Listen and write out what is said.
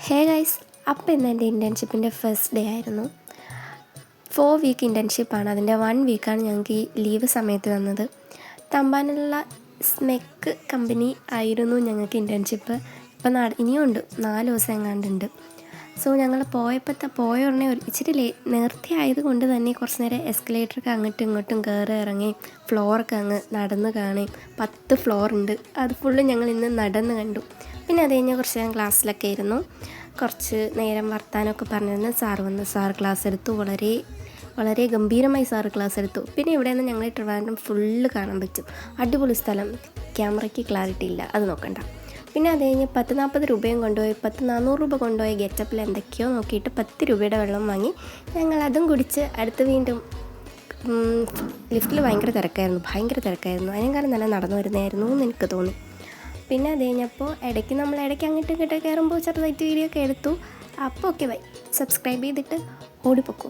Hey guys, അപ്പോൾ ഇന്ന് എൻ്റെ ഇൻറ്റേൺഷിപ്പിൻ്റെ ഫസ്റ്റ് ഡേ ആയിരുന്നു. 4 വീക്ക് ഇൻറ്റേൺഷിപ്പാണ്. അതിൻ്റെ 1 വീക്കാണ് ഞങ്ങൾക്ക് ഈ ലീവ് സമയത്ത് തന്നത്. തമ്പാനുള്ള സ്മെക്ക് കമ്പനി ആയിരുന്നു ഞങ്ങൾക്ക് ഇൻറ്റേൺഷിപ്പ്. ഇപ്പം ഇനിയും ഉണ്ട്, 4 ദിവസം എങ്ങാണ്ടുണ്ട്. സോ ഞങ്ങൾ പോയ ഉടനെ ഇച്ചിരി നേരത്തെ ആയതുകൊണ്ട് തന്നെ കുറച്ച് നേരം എസ്കലേറ്ററൊക്കെ അങ്ങോട്ടും ഇങ്ങോട്ടും കയറി ഇറങ്ങി ഫ്ലോറൊക്കെ അങ്ങ് നടന്ന് കാണുകയും 10 ഫ്ലോർ ഉണ്ട്, അത് ഫുള്ള് ഞങ്ങൾ ഇന്ന് നടന്ന് കണ്ടു. പിന്നെ അത് കഴിഞ്ഞ് കുറച്ച് നേരം ക്ലാസ്സിലൊക്കെ ഇരുന്നു. കുറച്ച് നേരം വർത്താനമൊക്കെ പറഞ്ഞിരുന്നു. സാറ് വന്ന് സാറ് ക്ലാസ് എടുത്തു. വളരെ ഗംഭീരമായി സാറ് ക്ലാസ് എടുത്തു. പിന്നെ ഇവിടെ നിന്ന് ഞങ്ങൾ ട്രിവാൻഡ്രം ഫുള്ള് കാണാൻ പറ്റും. അടിപൊളി സ്ഥലം. ക്യാമറയ്ക്ക് ക്ലാരിറ്റി ഇല്ല, അത് നോക്കണ്ട. പിന്നെ അത് കഴിഞ്ഞ് 10-40 രൂപയും കൊണ്ടുപോയി 400 രൂപ കൊണ്ടുപോയി ഗെറ്റപ്പിൽ എന്തൊക്കെയോ നോക്കിയിട്ട് 10 രൂപയുടെ വെള്ളം വാങ്ങി ഞങ്ങൾ അതും കുടിച്ച് അടുത്ത് വീണ്ടും ലിഫ്റ്റിൽ ഭയങ്കര തിരക്കായിരുന്നു. അതിനേക്കാളും നല്ല നടന്നു വരുന്നതായിരുന്നു എന്ന് എനിക്ക് തോന്നി. പിന്നെ അത് കഴിഞ്ഞപ്പോൾ ഇടയ്ക്ക് അങ്ങോട്ടും ഇങ്ങോട്ടും കയറുമ്പോൾ ചെറുതായിട്ട് വീഡിയോ ഒക്കെ എടുത്തു. അപ്പോൾ ഓക്കെ, ബൈ. സബ്സ്ക്രൈബ് ചെയ്തിട്ട് ഓടിപ്പോക്കോ.